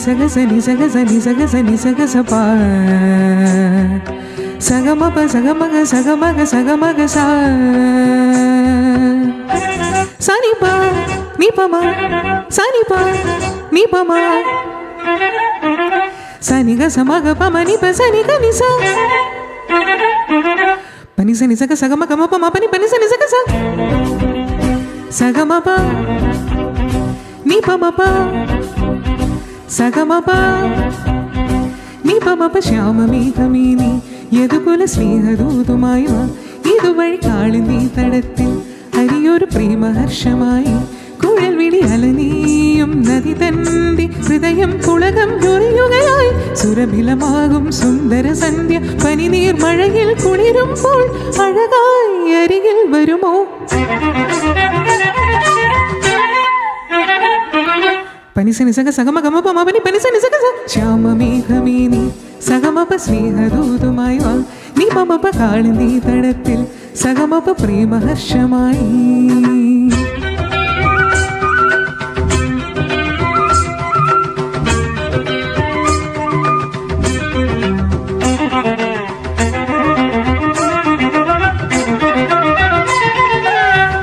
నిసగస నిసగస నిసగస నిసగస పా సగమప సగమగ సగమగ సగమగ సా సనిప నిపమ సనిప నిపమ సనిగ సమగ పమ నిప సనిగ నిస పని సని సగ సగమ గమ పమ పని పని సని సగ స సగమప నిపమప సగమప നിപമപ ശ്യാമമേഘമേനി യദുകുല സ്നേഹദൂതുമായി വാ ഇതുവഴി കാളിന്തി തടത്തിൽ അരിയൊരു പ്രേമഹർഷമായി കുഴൽ വിളി അലനീയും നദി തന്റെ ഹൃദയം പുളകം ചൊറിയുകയായി സുരഭിലമാകും സുന്ദര സന്ധ്യ പനിനീർ മഴയിൽ കുളിരുമ്പോൾ അഴകായി അരികിൽ വരുമോ പനിസനി സഗ സഗമ പമ പനി പനിസനി സഗ സ ശ്യാമമേഘമേനി സഗമപ സ്നേഹദൂതുമായി വാ നിപമപ കാളിന്തി തടത്തിൽ സഗമപ പ്രേമഹർഷമായി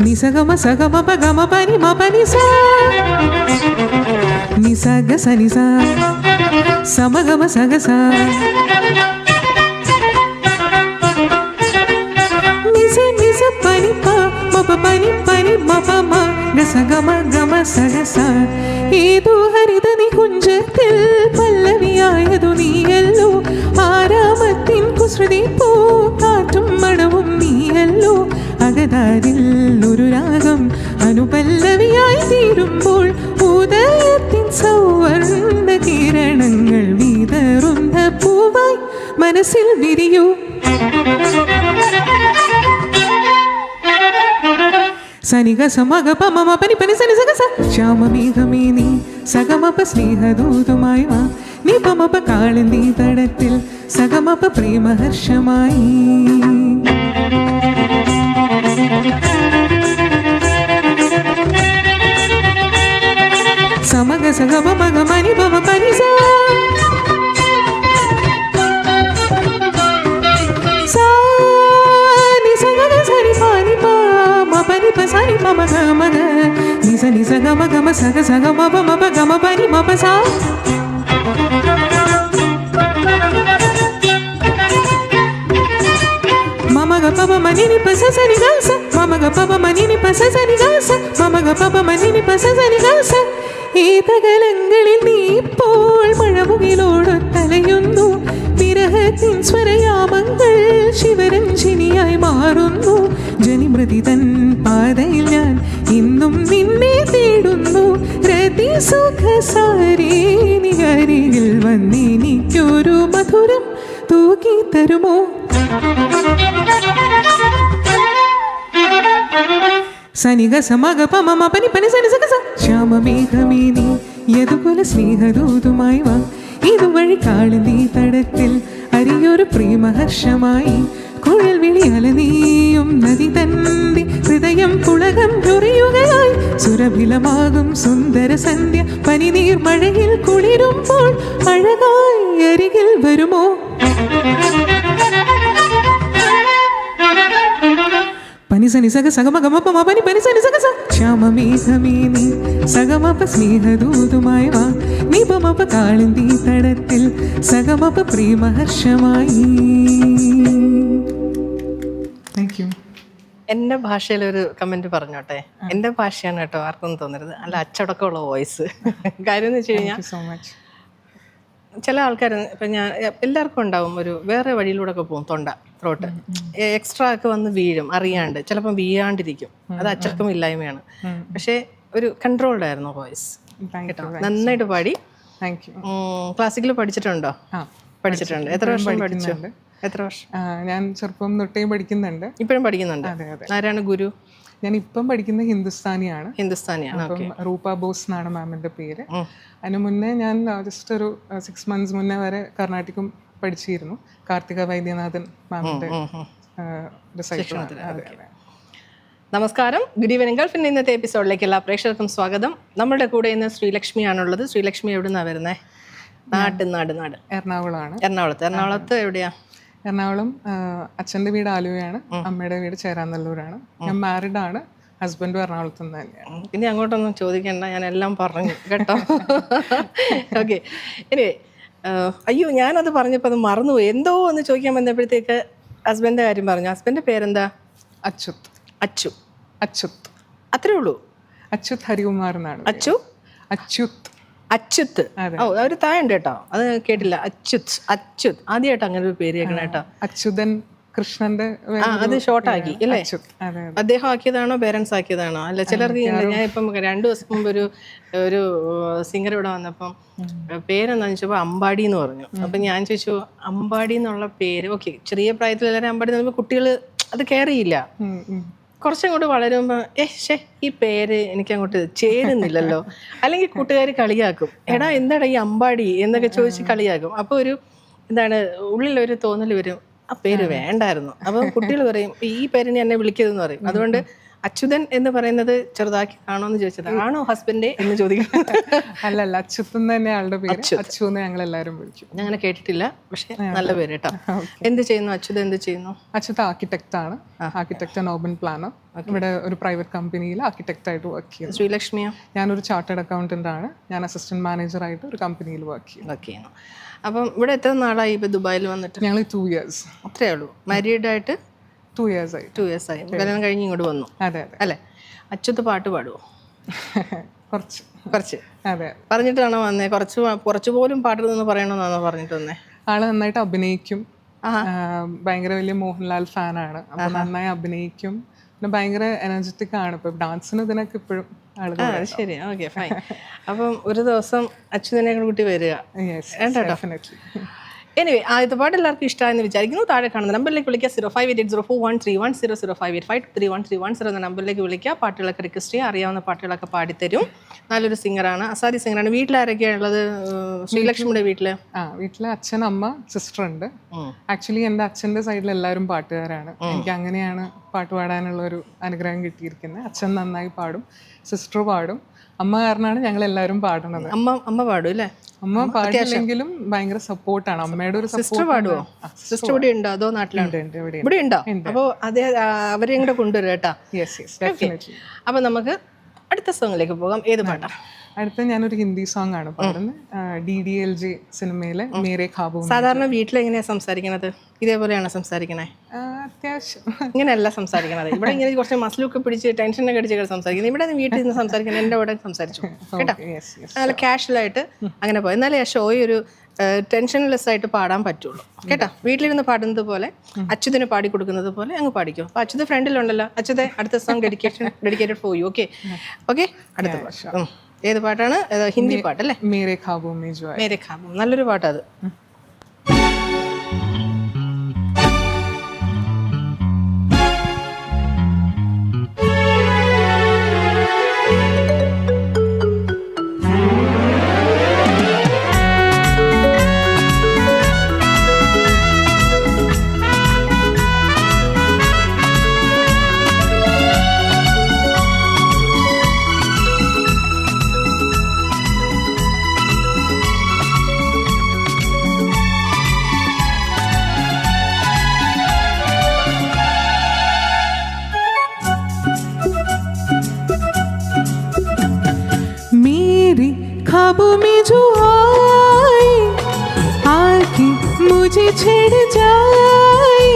നിസഗമ സഗമ പഗമ പനി മ പനി സ നിസഗ സ നിസ സമഗമ സഗ സ നിസ നിസ പനി പ മപ പനി പനി മപ മ ഗസഗമ ഗമ സഗ സ ഏതോ ഹരിത നികുഞ്ചത്തിൽ പല്ലവിയായതു നീയല്ലോ ആരാമത്തിൻ കുസൃതി പൂ കാറ്റും മണവും നീയല്ലോ അകതാരിൽ ഒരു രാഗം അനുപല്ലവിയായി തീരുമ്പോൾ ഉദയത്തിൻ സൗവർണ്ണ കിരണങ്ങൾ വിതറുന്ന പൂവായി മനസ്സിൽ വിരിയൂ സനിക സമഗ പമ പനി പനി സനി സഗ സ ശ്യാമമേഘമേനി സഗമപ സ്നേഹദൂതുമായി വാ നിപമപ കാളിന്തി തടത്തിൽ സഗമപ പ്രേമഹർഷമായി സമഗ സഗമ മഗ മനി പമ പനി സ നി സഗ സരി പനി പ മ പനി പ സരി പ മഗ മഗ നി സ നി സഗ മഗ മ സഗ സഗ മ പ മ പ ഗ മ പനി മ പ സ മമ ഗ പ പ മനി നി പ സ സ നി ഗ സ മമ ഗ പ പ മനി നി പ സ സ നി ഗ സ മമ ഗ പ പ മനി നി പ സ സ നി ഗ സ ഏതകലങ്ങളിൽ നീ ഇപ്പോൾ മഴമുകിലോട് തലയുന്നു വിരഹത്തിൻ സ്വരയാമങ്ങൾ ശിവരഞ്ജിനിയായി മാറുന്നു ജനിമൃതി തൻ പാതയിൽ ഞാൻ ഇന്നും നിന്നെ തേടുന്നു രതി സുഖ സാരേനി അരികിൽ വന്നെനിക്കൊരു മധുരം തൂക്കി തരുമോ സനിക സമഗ പമ പനി പനി സനി സഗ സ ശ്യാമമേഘമേനി യദുകുല സ്നേഹദൂതുമായി വാ ഇതുവഴി കാളിന്തി തടത്തിൽ അരിയൊരു പ്രേമഹർഷമായി കുഴൽ വിളി അലനീയും നദി തന്റെ ഹൃദയം പുളകം ചൊറിയുകയായി സുരഭിലമാകും സുന്ദര സന്ധ്യ പനിനീർ മഴയിൽ കുളിരുമ്പോൾ അഴകായി അരികിൽ വരുമോ പനിസനി സഗ സഗമ ഗമ പമ പനി പനിസനി സഗ സ ശ്യാമമേഘമേനി സഗമപ സ്നേഹദൂതുമായി വാ നിപമപ കാളിന്തി തടത്തിൽ സഗമപ പ്രേമഹർഷമായി. Thank you. എൻ്റെ ഭാഷയിലൊരു കമൻറ്റ് പറഞ്ഞോട്ടെ. എൻ്റെ ഭാഷയാണ് കേട്ടോ, ആർക്കൊന്നും തോന്നരുത്. അല്ല അച്ചടക്കമുള്ള വോയിസ്. കാര്യം എന്ന് വെച്ച് കഴിഞ്ഞാൽ സോ മച്ച് ചില ആൾക്കാർ ഇപ്പം ഞാൻ എല്ലാവർക്കും ഉണ്ടാവും ഒരു വേറെ വഴിയിലൂടെ ഒക്കെ പോകും തൊണ്ട ത്രോട്ട് എക്സ്ട്രാ ഒക്കെ വന്ന് വീഴും അറിയാണ്ട്, ചിലപ്പം വീഴാണ്ടിരിക്കും. അത് അച്ചടക്കമില്ലായ്മയാണ്. പക്ഷേ ഒരു കൺട്രോൾഡ് ആയിരുന്നു വോയിസ് കേട്ടോ. നന്നായിട്ട് പാടി. Thank you. ക്ലാസിക്കൽ പഠിച്ചിട്ടുണ്ടോ? പഠിച്ചിട്ടുണ്ട്. എത്ര വർഷം പഠിച്ചു? എത്ര വർഷം? ഞാൻ ചെറുപ്പം തൊട്ടേ പഠിക്കുന്നുണ്ട്. ഇപ്പോഴും പഠിക്കുന്നുണ്ട്? ആരാണ് ഗുരു? ഞാൻ ഇപ്പം പഠിക്കുന്ന ഹിന്ദുസ്ഥാനിയാണ്. ഹിന്ദുസ്ഥാനിയാണ്. റൂപ ബോസ് എന്നാണ് മാമിൻ്റെ പേര്. അതിന് മുന്നേ ഞാൻ ജസ്റ്റ് ഒരു 6 months മുന്നേ വരെ കർണാട്ടിക്കും പഠിച്ചിരുന്നു. കാർത്തിക വൈദ്യനാഥൻ മാമിൻ്റെ നമസ്കാരം. ഗുഡ് ഈവനിങ് ഗൾഫിൻ്റെ ഇന്നത്തെ എപ്പിസോഡിലേക്ക് എല്ലാ പ്രേക്ഷകർക്കും സ്വാഗതം. നമ്മുടെ കൂടെ ഇന്ന് ശ്രീലക്ഷ്മിയാണുള്ളത്. ശ്രീലക്ഷ്മി എവിടെ നിന്നാണ് വരുന്നത്? നാട് എറണാകുളമാണ്. എറണാകുളത്ത് എവിടെയാ? എറണാകുളം അച്ഛൻ്റെ വീട് ആലുവയാണ്, അമ്മയുടെ വീട് ചേരാനല്ലൂരാണ്. ഞാൻ മാരീഡ് ആണ്, ഹസ്ബൻഡും എറണാകുളത്ത് നിന്ന് തന്നെയാണ്. ഇനി അങ്ങോട്ടൊന്നും ചോദിക്കണ്ട, ഞാൻ എല്ലാം പറഞ്ഞു കേട്ടോ. ഓക്കെ, ഇനി അയ്യോ ഞാനത് പറഞ്ഞപ്പോൾ അത് മറന്നുപോയി. എന്തോ ഒന്ന് ചോദിക്കാൻ വന്നപ്പോഴത്തേക്ക് ഹസ്ബൻഡിൻ്റെ കാര്യം പറഞ്ഞു. ഹസ്ബൻഡിൻ്റെ പേരെന്താ? അച്യുത്. അത്രേ ഉള്ളൂ? അച്യുത് ഹരികുമാർ എന്നാണ്. അച്യുത്. ഓ, ഒരു തായുണ്ട് കേട്ടോ, അത് കേട്ടില്ല. അച്യുത് ആദ്യമായിട്ട് അങ്ങനെ ഒരു പേര് കേൾക്കണം കേട്ടോ. അച്യുതൻ കൃഷ്ണന്റെ അത് ഷോർട്ടാക്കി അല്ലേ? അദ്ദേഹം ആക്കിയതാണോ പേരൻസ് ആക്കിയതാണോ? അല്ല, ചിലർക്ക് ഞാൻ ഇപ്പം 2 ദിവസം മുമ്പ് ഒരു സിംഗർ ഇവിടെ വന്നപ്പം പേരെന്താന്ന് ചോദിച്ചപ്പോൾ അമ്പാടി എന്ന് പറഞ്ഞു. അപ്പം ഞാൻ ചോദിച്ചു അമ്പാടി എന്നുള്ള പേര്, ഓക്കെ, ചെറിയ പ്രായത്തിൽ എല്ലാവരും അമ്പാടി എന്ന് പറയുമ്പോൾ കുട്ടികൾ അത് കെയർ ചെയ്യില്ല. കുറച്ചങ്ങോട്ട് വളരുമ്പോൾ ഈ പേര് എനിക്ക് അങ്ങോട്ട് ചേരുന്നില്ലല്ലോ, അല്ലെങ്കിൽ കൂട്ടുകാർ കളിയാക്കും, എടാ എന്താടാ ഈ അമ്പാടി എന്നൊക്കെ ചോദിച്ച് കളിയാക്കും. അപ്പോൾ ഒരു എന്താണ് ഉള്ളിലൊരു തോന്നൽ വരും, ആ പേര് വേണ്ടായിരുന്നു. അപ്പം കുട്ടികൾ പറയും ഈ പേരിനെ എന്നെ വിളിക്കരുതെന്ന് പറയും. അതുകൊണ്ട് അച്യുതൻ എന്ന് പറയുന്നത് ചെറുതാക്കി ആണോ എന്ന് ചോദിച്ചത്. ആണോ ഹസ്ബൻഡേ എന്ന് ചോദിക്കും. അല്ലല്ല, അച്യുതൻ തന്നെ ആളുടെ പേര്. അച്യുന്ന് ഞങ്ങൾ എല്ലാവരും വിളിക്കും. ഞാൻ അങ്ങനെ കേട്ടിട്ടില്ല, പക്ഷെ നല്ല പേര് കേട്ടോ. എന്ത് ചെയ്യുന്നു അച്യുത്? എന്ത് ചെയ്യുന്നു? അച്യുത് ആർക്കിടെക്ട് ആണ്, ആർക്കിടെക്ട് ആൻഡ് urban പ്ലാനർ. ഇവിടെ ഒരു പ്രൈവറ്റ് കമ്പനിയിൽ ആർക്കിടെക്ട് ആയിട്ട് വർക്ക് ചെയ്യുന്നു. ശ്രീലക്ഷ്മിയോ? ഞാനൊരു ചാർട്ടേഡ് അക്കൗണ്ടന്റ് ആണ്. ഞാൻ അസിസ്റ്റന്റ് മാനേജറായിട്ട് ഒരു കമ്പനിയിൽ വർക്ക് ചെയ്യുന്നു. അപ്പം ഇവിടെ എത്ര നാളായി ഇപ്പൊ ദുബായിൽ വന്നിട്ട്? ഞങ്ങൾ 2 years. അത്രേ ഉള്ളൂ. മാരീഡ് ആയിട്ട് 2 years ആയി. കല്യാണം കഴിഞ്ഞ് ഇങ്ങോട്ട് വന്നു. അതെ അല്ലേ? അച്യുത്ത് പാട്ട് പാടുവോ? കുറച്ച് അതെ. പറഞ്ഞിട്ടാണോ വന്നേ? കുറച്ച് പോലും പാടരുതെന്ന് പറയണമെന്നാണോ പറഞ്ഞിട്ട് വന്നേ? ആള് നന്നായിട്ട് അഭിനയിക്കും, ഭയങ്കര വലിയ മോഹൻലാൽ ഫാനാണ്. അപ്പൊ നന്നായി അഭിനയിക്കും, പിന്നെ ഭയങ്കര എനർജറ്റിക് ആണ്. ഇപ്പൊ ഡാൻസിന് ഇതിനൊക്കെ ഇപ്പോഴും ശരി, ഓക്കെ, ഫൈൻ. അപ്പം ഒരു ദിവസം അച്യുതനെ കൂട്ടി വരിക. എനിവേ, ആദ്യത്തെ പാട്ട് എല്ലാവർക്കും ഇഷ്ടമായെന്ന് വിചാരിക്കുന്നു. താഴെ കാണുന്ന നമ്പറിലേക്ക് വിളിക്കുക. 0588041310 05831310 എന്ന നമ്പറിലേക്ക് വിളിക്കുക. പാട്ടുകളൊക്കെ റിക്വസ്റ്റ് ചെയ്യുക. അറിയാവുന്ന പാട്ടുകളൊക്കെ പാടിത്തരും. നല്ലൊരു സിംഗറാണ്, അസാരി സിംഗറാണ്. വീട്ടിലാരൊക്കെയാണ് ഉള്ളത്? ശ്രീലക്ഷ്മിയുടെ വീട്ടില് അച്ഛൻ, അമ്മ, സിസ്റ്റർ ഉണ്ട്. ആക്ച്വലി എൻ്റെ അച്ഛൻ്റെ സൈഡിൽ എല്ലാവരും പാട്ടുകാരാണ്. എനിക്ക് അങ്ങനെയാണ് പാട്ട് പാടാനുള്ള ഒരു അനുഗ്രഹം കിട്ടിയിരിക്കുന്നത്. അച്ഛൻ നന്നായി പാടും, സിസ്റ്റർ പാടും. അമ്മ കാരണമാണ് ഞങ്ങൾ എല്ലാവരും പാടുന്നത്. അമ്മ പാടും അല്ലേ? അമ്മ പാടില്ലെങ്കിലും ഭയങ്കര സപ്പോർട്ടാണ്. അമ്മയുടെ ഒരു സിസ്റ്റർ പാടുവോ? സിസ്റ്റർ ഇവിടെ ഉണ്ടോ അതോ നാട്ടിലുണ്ട്? ഇവിടെ ഉണ്ടോ? അപ്പോൾ അതേ അവരെയും കൂടെ കൊണ്ടുവരും കേട്ടാ. അപ്പൊ നമുക്ക് അടുത്ത സോങ്ങിലേക്ക് പോകാം. ഏത് പാട്ടാ? അടുത്ത ഞാനൊരു ഹിന്ദി സോങ് ആണ് പാടുന്നത്. DDLJ സിനിമയിലെ മേരെ ഖാബോ. സാധാരണ വീട്ടിലെങ്ങനെയാ സംസാരിക്കണത്? ഇതേപോലെയാണോ സംസാരിക്കണേ? അത്യാവശ്യം ഇങ്ങനെയല്ല സംസാരിക്കണത്. ഇവിടെ ഇങ്ങനെ കുറച്ച് മസിലൊക്കെ പിടിച്ച് ടെൻഷനൊക്കെ അടിച്ച് സംസാരിക്കുന്നത്. ഇവിടെ വീട്ടിൽ നിന്ന് സംസാരിക്കുന്നത് എൻ്റെ അവിടെ സംസാരിച്ചു കേട്ടോ. നല്ല കാഷ്വലായിട്ട് അങ്ങനെ പോയി. എന്നാലേ ആ ഷോയിൽ ഒരു ടെൻഷൻലെസ് ആയിട്ട് പാടാൻ പറ്റുള്ളൂ കേട്ടോ. വീട്ടിലിരുന്ന് പാടുന്നത് പോലെ അച്യുതിന് പാടി കൊടുക്കുന്നത് പോലെ അങ്ങ് പാടിക്കും. അപ്പോൾ അച്യുത് ഫ്രണ്ടിലുണ്ടല്ലോ. അച്യുതെ, അടുത്ത song dedicated for you. Okay, അടുത്ത പ്രാവശ്യം ഏത് പാട്ടാണ്? ഹിന്ദി പാട്ടല്ലേ? മേരെ ഖാബോ മേ ജോ ആയേ. മേരെ ഖാബോ, നല്ലൊരു പാട്ടത്. ख्वाबों में जो आई आके मुझे छेड़ जाए,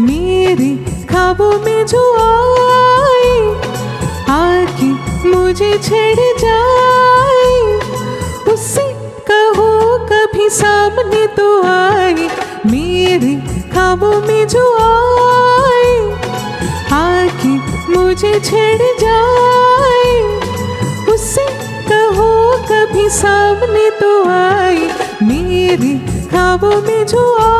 मेरे ख्वाबों में जो आई आके मुझे छेड़ जाए, उससे कहो कभी सामने तो आए, मेरे ख्वाबों में जो आई आके मुझे छेड़ जाए, उससे कहो कभी सामने तो आई, मेरे ख्वाबों में जो आई।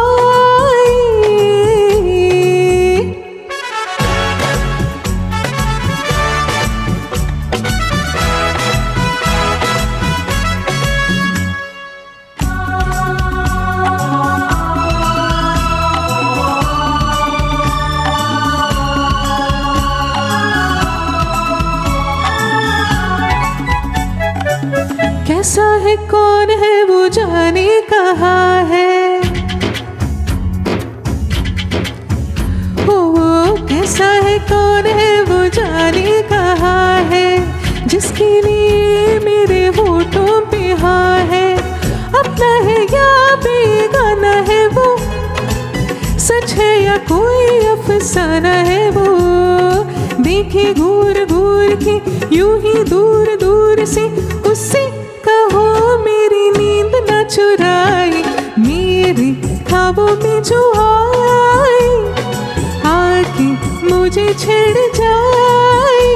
कैसा है, कौन है वो जान जिसके लिए मेरे होठों पे हाँ है, अपना है या बेगाना है वो, सच है या कोई अफसाना है वो। देखे घूर घूर के यूं ही दूर दूर से, उससे कहो मेरी नींद ना चुराए, मेरे ख्वाबों में जो आए, आके मुझे छेड़ जाए,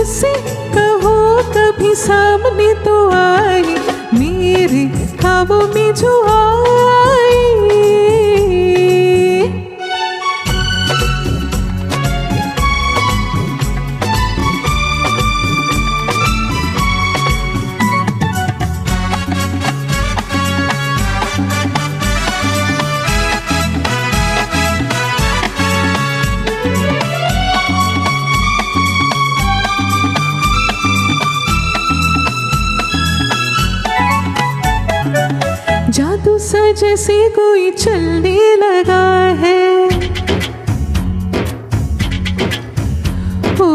उससे कहो कभी सामने तो आए, मेरे ख्वाबों में जो आए। जादू सा जैसे कोई चलने लगा है, ओ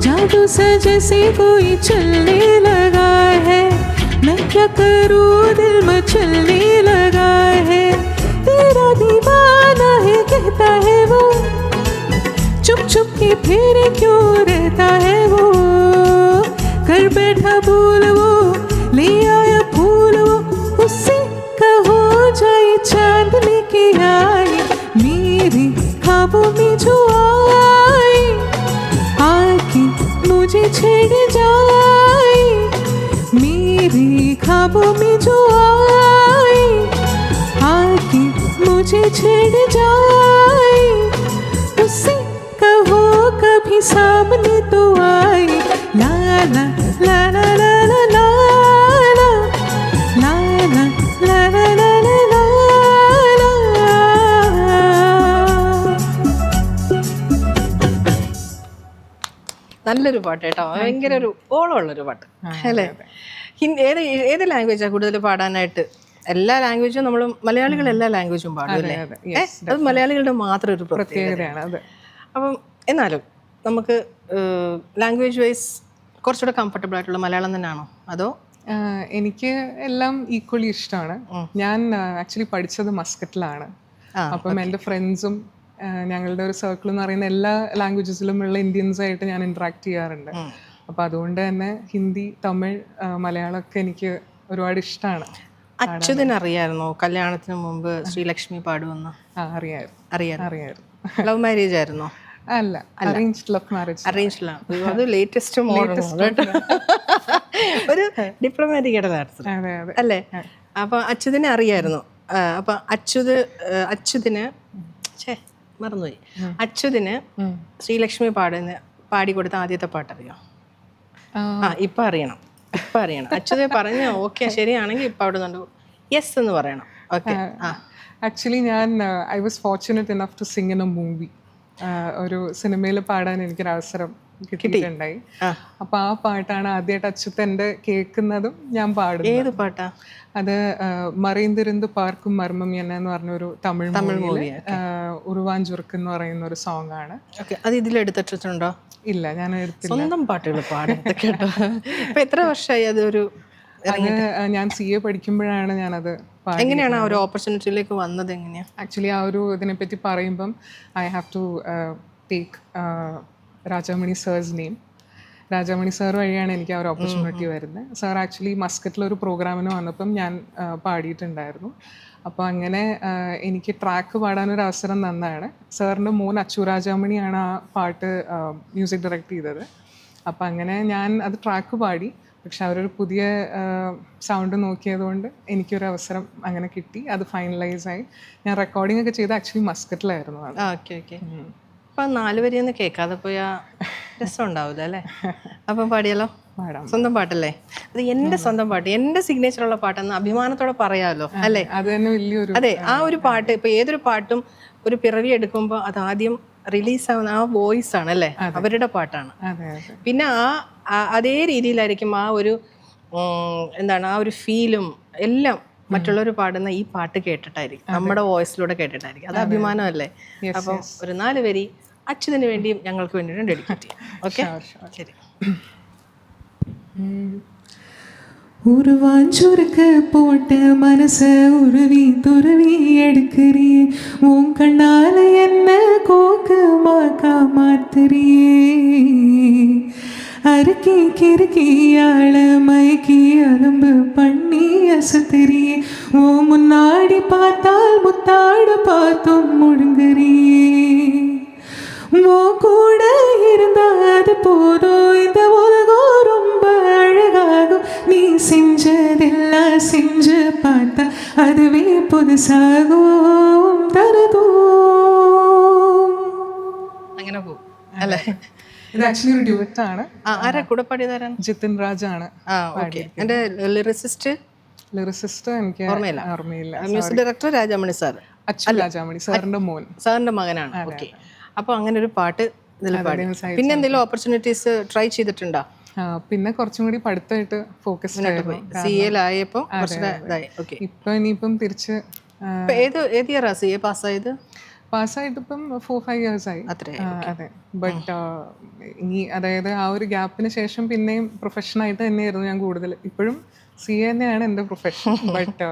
जादू सा जैसे कोई चलने लगा है, मैं क्या करूं दिल मचलने लगा है, तेरा दीवाना है कहता है वो, चुप चुप के फिर क्यों रहता है वो, कर बैठा भूल वो, ले आया फूल वो, उससे कहो जाए चांद लेके आए, मेरे ख्वाबों में जो आए, आके मुझे छेड़ जाए, मेरे ख्वाबों में जो आए, आके मुझे छेड़ जाए, उससे कहो कभी सामने तो आए, ला ला ला ला ला ला ला നല്ലൊരു പാട്ട് കേട്ടോ, ഭയങ്കര ഒരു ഓളമുള്ളൊരു പാട്ട് അല്ലേ. ഏത് ഏത് ലാംഗ്വേജാണ് കൂടുതൽ പാടാനായിട്ട്? എല്ലാ ലാംഗ്വേജും നമ്മൾ മലയാളികൾ എല്ലാ ലാംഗ്വേജും പാടും അല്ലേ? അത് മലയാളികളുടെ മാത്രം ഒരു പ്രത്യേകതയാണ്. അപ്പം എന്നാലും നമുക്ക് ലാംഗ്വേജ് വൈസ് കുറച്ചുകൂടെ കംഫർട്ടബിൾ ആയിട്ടുള്ള മലയാളം തന്നെയാണോ അതോ? എനിക്ക് എല്ലാം ഈക്വലി ഇഷ്ടമാണ്. ഞാൻ ആക്ച്വലി പഠിച്ചത് മസ്കറ്റിലാണ്. അപ്പം എൻ്റെ ഫ്രണ്ട്സും ഞങ്ങളുടെ ഒരു സർക്കിൾ എന്ന് പറയുന്ന എല്ലാ ലാംഗ്വേജസിലുമുള്ള ഇന്ത്യൻസായിട്ട് ഞാൻ ഇൻട്രാക്ട് ചെയ്യാറുണ്ട്. അപ്പോൾ അതുകൊണ്ട് തന്നെ ഹിന്ദി, തമിഴ്, മലയാളമൊക്കെ എനിക്ക് ഒരുപാട് ഇഷ്ടമാണ്. അച്യുതന് അറിയായിരുന്നോ കല്യാണത്തിന് മുമ്പ് ശ്രീലക്ഷ്മി പാടുമെന്ന്? അറിയായിരുന്നു. ലവ് മാരേജ് ആയിരുന്നോ? അല്ല, അറേഞ്ച്ഡ് ലവ് മാരേജ്. അത് ലേറ്റസ്റ്റ് മോഡൽ ഒരു ഡിപ്ലോമാറ്റിക് ഇടനായിരുന്നു അല്ലേ? അപ്പൊ അച്യുതനെ അറിയായിരുന്നു. അപ്പൊ അച്യുതിന് മറന്നുപോയി. അച്യുതിന് ശ്രീലക്ഷ്മി പാടിക്കൊടുത്ത ആദ്യത്തെ പാട്ടറിയോ? ഇപ്പൊ അറിയണം. അച്യുതെ പറഞ്ഞ ഓക്കെ ശരിയാണെങ്കിൽ ഇപ്പൊ അവിടെ നിന്ന് യെസ് എന്ന് പറയണം. Okay. Actually I was fortunate enough to sing in a movie. ഒരു സിനിമയിൽ പാടാൻ എനിക്കൊരു അവസരം കിട്ടിയിട്ടുണ്ടായി. അപ്പൊ ആ പാട്ടാണ് ആദ്യമായിട്ട് അച്യുതന്റെ കേൾക്കുന്നതും ഞാൻ പാടുന്നത്. ഏത് പാട്ടാ അത്? മറൈന്തിരുന്ന് പാർക്കും മർമ്മം എന്ന് പറഞ്ഞൊരു തമിഴ് മൂവി, ഉറുവാഞ്ചുർക്ക് എന്ന് പറയുന്ന ഒരു സോങ് ആണ്. അത് ഇതിലെടുത്തിട്ടുണ്ടോ? ഇല്ല, ഞാൻ എടുത്തില്ല. സ്വന്തം പാട്ടുകൾ പാടുന്നത് കേട്ടോ. ഇപ്പൊ എത്ര വർഷമായി അതൊരു? ഞാൻ CA പഠിക്കുമ്പോഴാണ് ഞാനത്. എങ്ങനെയാണ് ആ ഒരു ഓപ്പർച്യൂണിറ്റിയിലേക്ക് വന്നത്? എങ്ങനെയാ ആക്ച്വലി ആ ഒരു ഇതിനെപ്പറ്റി പറയുമ്പം I have to take Rajamani sir's name. Rajamani sir വഴിയാണ് എനിക്ക് ആ ഒരു ഓപ്പർച്യൂണിറ്റി വരുന്നത്. സാർ ആക്ച്വലി മസ്കറ്റിലൊരു പ്രോഗ്രാമിന് വന്നപ്പം ഞാൻ പാടിയിട്ടുണ്ടായിരുന്നു. അപ്പോൾ അങ്ങനെ എനിക്ക് ട്രാക്ക് പാടാനൊരു അവസരം തന്നതാണ്. സാറിൻ്റെ മോൻ അച്ചു രാജാമണിയാണ് ആ പാട്ട് മ്യൂസിക് ഡയറക്റ്റ് ചെയ്തത്. അപ്പോൾ അങ്ങനെ ഞാൻ അത് ട്രാക്ക് പാടി. പക്ഷെ അവരൊരു പുതിയ സൗണ്ട് നോക്കിയതുകൊണ്ട് എനിക്കൊരു അവസരം അങ്ങനെ കിട്ടി. അത് ഫൈനലൈസായി. ഞാൻ റെക്കോർഡിംഗ് ഒക്കെ ചെയ്ത് ആക്ച്വലി മസ്കറ്റിലായിരുന്നു. ഓക്കെ. അപ്പം 4 വരിയൊന്നും കേൾക്കാതെ പോയാൽ രസം ഉണ്ടാവില്ല അല്ലേ? അപ്പം പാടിയാലോ? സ്വന്തം പാട്ടല്ലേ അത്? എൻ്റെ സ്വന്തം പാട്ട്, എൻ്റെ സിഗ്നേച്ചറുള്ള പാട്ടെന്ന് അഭിമാനത്തോടെ പറയാമല്ലോ അല്ലേ? അത് തന്നെ വലിയൊരു. അതെ, ആ ഒരു പാട്ട് ഇപ്പൊ ഏതൊരു പാട്ടും ഒരു പിറവി എടുക്കുമ്പോൾ അത് ആദ്യം റിലീസാവുന്ന ആ വോയിസ് ആണ് അല്ലേ? അവരുടെ പാട്ടാണ്. പിന്നെ അതേ രീതിയിലായിരിക്കും ആ ഒരു എന്താണ് ആ ഒരു ഫീലും എല്ലാം മറ്റുള്ളവർ പാടുന്ന ഈ പാട്ട് കേട്ടിട്ടായിരിക്കും, നമ്മുടെ വോയിസിലൂടെ കേട്ടിട്ടായിരിക്കും. അത് അഭിമാനമല്ലേ? അപ്പം ഒരു 4 വരി അച്യുതന് വേണ്ടിയും ഞങ്ങൾക്ക് വേണ്ടിയിട്ടും ഡെഡിക്കേറ്റ് ചെയ്യാം. ഓക്കെ, ശരി. உருவாஞ்சுருக்க போட்ட மனச உருவி துருவி எடுக்கிறியே, உன் கண்ணால என்ன கோக்கமாக்கா மாத்துறியே, அறுக்கி கிறுக்கி ஆள மயக்கி அலம்பு பண்ணி அசத்துறியே, ஓ முன்னாடி பார்த்தால் முத்தாட பார்த்தும் முழுங்குறியே, ஓ கூட இருந்தா அது போதும், இந்த உலகம் ரொம்ப அழகாகும், நீ செஞ்சதெல்லாம் செஞ்சு பார்த்தா அதுவே പുതുസാകും തരതോ. അങ്ങനെ പോകും അല്ലേ? ഇത് ആക്ച്വലി ഒരു ഡ്യൂറ്റ് ആണ്. ആരാ കൂടെ പാടിയതാരാണ്? ജിതിൻ രാജാണ്. എന്റെ ലിറിസിസ്റ്റ് എനിക്ക് ഓർമ്മയില്ല. Music director Rajamani sir. അച്ഛൻ രാജാമണി സാറിന്റെ മകനാണ്. ഓക്കെ. അപ്പൊ അങ്ങനെ ഒരു പാട്ട് ഇതിൽ പാടി. പിന്നെ എന്തെങ്കിലും ഓപ്പർച്യൂണിറ്റീസ് ട്രൈ ചെയ്തിട്ടുണ്ടോ? പിന്നെ കുറച്ചും കൂടി പഠിത്തമായിട്ട് ഫോക്കസ് ഇപ്പൊ ഇനിയിപ്പം തിരിച്ച് ഏത് ഇയറാ CA പാസ്സായത്? പാസ്സായിട്ട് ഇപ്പം 4-5 years ആയി. അതെ. ബട്ട് ഇനി അതായത് ആ ഒരു ഗ്യാപ്പിന് ശേഷം പിന്നെയും പ്രൊഫഷനായിട്ട് തന്നെയായിരുന്നു ഞാൻ കൂടുതൽ. ഇപ്പോഴും CA തന്നെയാണ് എൻ്റെ പ്രൊഫഷൻ. ബട്ട്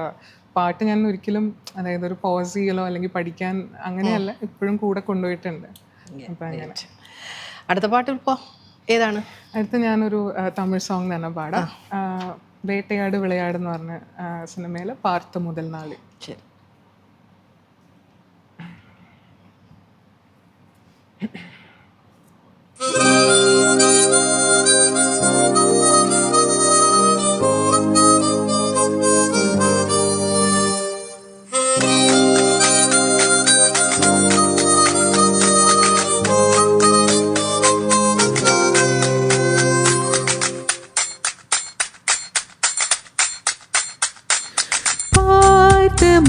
പാട്ട് ഞാൻ ഒരിക്കലും അതായത് ഒരു പോസ് ചെയ്യലോ അല്ലെങ്കിൽ പഠിക്കാൻ അങ്ങനെയല്ല, ഇപ്പോഴും കൂടെ കൊണ്ടുപോയിട്ടുണ്ട്. അപ്പം അങ്ങനെ. അടുത്ത പാട്ട് ഇപ്പോൾ ഏതാണ്? അടുത്ത ഞാനൊരു തമിഴ് സോങ് തന്നെ പാടാം. വേട്ടയാട് വിളയാട് എന്ന് പറഞ്ഞ സിനിമയിലെ പാർത്ത മുതൽ നാളി. ശരി.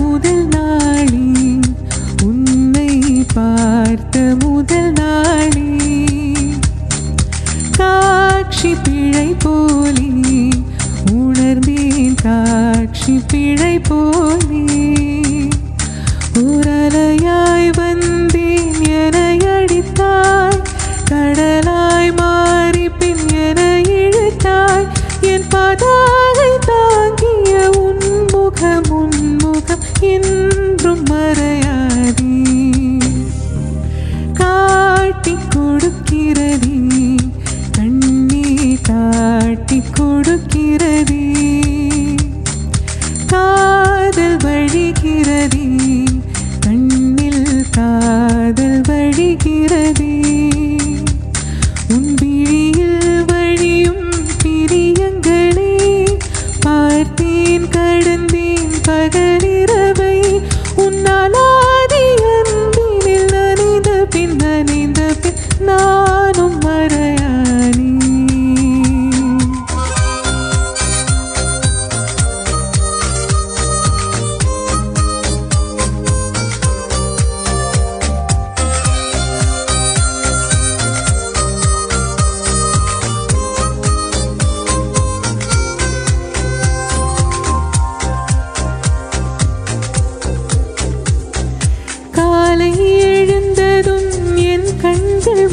முதல் நாளே உன்னை பார்த்த முதல் நாளே காட்சி பிழை போலே உணர்ந்தேன், காட்சி பிழை போலே உரலையாய் வந்தேன் என அடித்தாய், கடலாய் மாறி பின் என இழுத்தாய், என் பதாகை தாங்கிய உன்முகம் என்றும் மறையாதே, காட்டி கொடுக்கிறதே கண்ணே, காட்டி கொடுக்கிறதே காதல் வழிகிறதே, கண்ணில் காதல் வழிகிறதே, உன் விழியில் வழியும் பிரியங்களே பார்த்தேன், கடந்தேன் பகலிரவை, உன்னாலாதி அன்பினில் நனைந்த பின் நானும் மறையானே.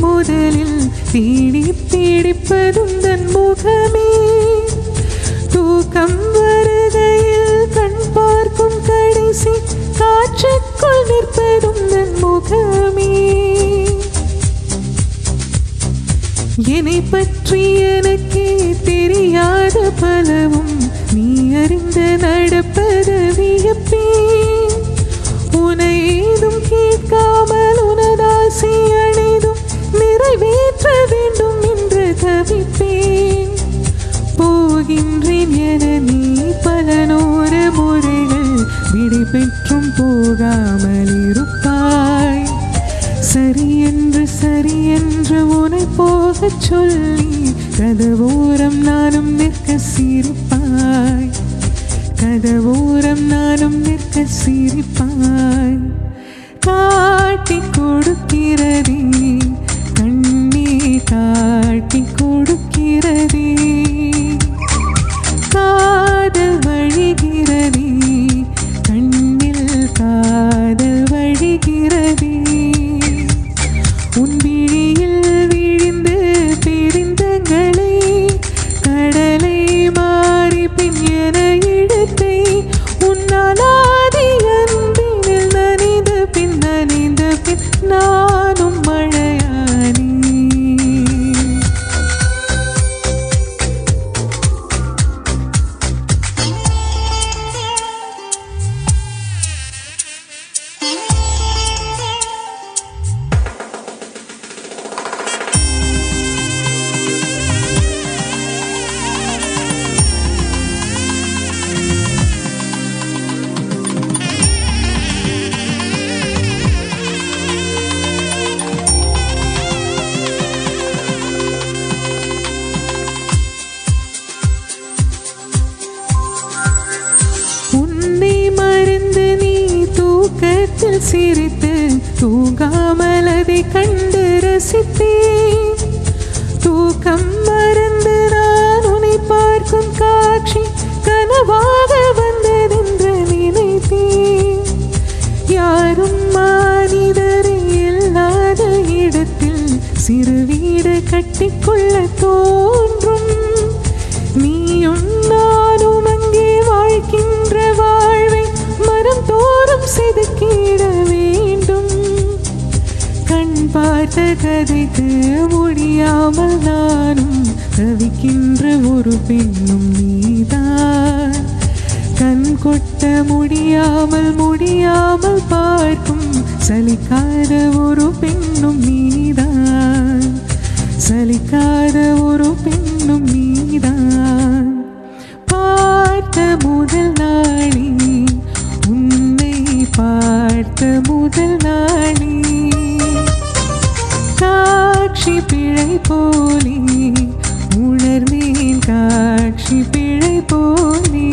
முதலில் தேடி பிடிப்பதும் தன் முகமே, தூக்கம் வருகையில் கண் பார்க்கும் கடைசி காற்றுக்குள் நிற்பதும் தன் முகமே, என்னை பற்றி எனக்கே தெரியாத பலவும் நீ அறிந்து நடப்பது வியப்பே, உனை ஏதும் கேட்காமல் உனதாசை அணைதும் நிறைவேற்ற வேண்டும் என்று தவிப்பேன், போகின்றேன் என நீ பல 100 முறைகள் விடை பெற்றும் போகாமல் இருப்பாய், சரியென்று உனை போகச் சொல்லி கதவோரம் நானும் நிற்க சிரிப்பாய், கதவோரம் நானும் நிற்க சிரிப்பாய், காட்டி கொடுக்கிறதே கண்ணே, காட்டி கொடுக்கிறதே காதல் வழிகிறதே, கண்ணில் காதல் வழிகிறதே, உன் விழியில் விழுந்து பிரிந்தங்களை கடல் கண்ணத்தில் சிரித்து தூங்காமல் அதை கண்டு ரசித்தேன். தூக்கம் மறந்து நான் உன்னை பார்க்கும் காட்சி கனவாக வந்ததென்று நினைத்தேன். யாரும் மானிடரே இல்லாத இடத்தில் சிறு வீடு கட்டிக்கொள்ள தோன்றும். நீயும் நானும் அங்கே வாழ்கின்ற வாழ்வை மனம் தோறும் செதுக்கிட வேண்டும். கண் பார்த்த கதைக்கு முடியாமல் நானும் தவிக்கின்ற ஒரு பெண்ணும் நீதான். கண் கொட்ட முடியாமல் பார்க்கும் சலிக்காத ஒரு பெண்ணும் நீதான். சலிக்காத ஒரு பெண்ணும் நீதான். பார்த்த முதல் நாளே உன்னை பார்த்த முதல் நாளே காட்சி பிழை போலே உணர்ந்தேன். காட்சி பிழை போலே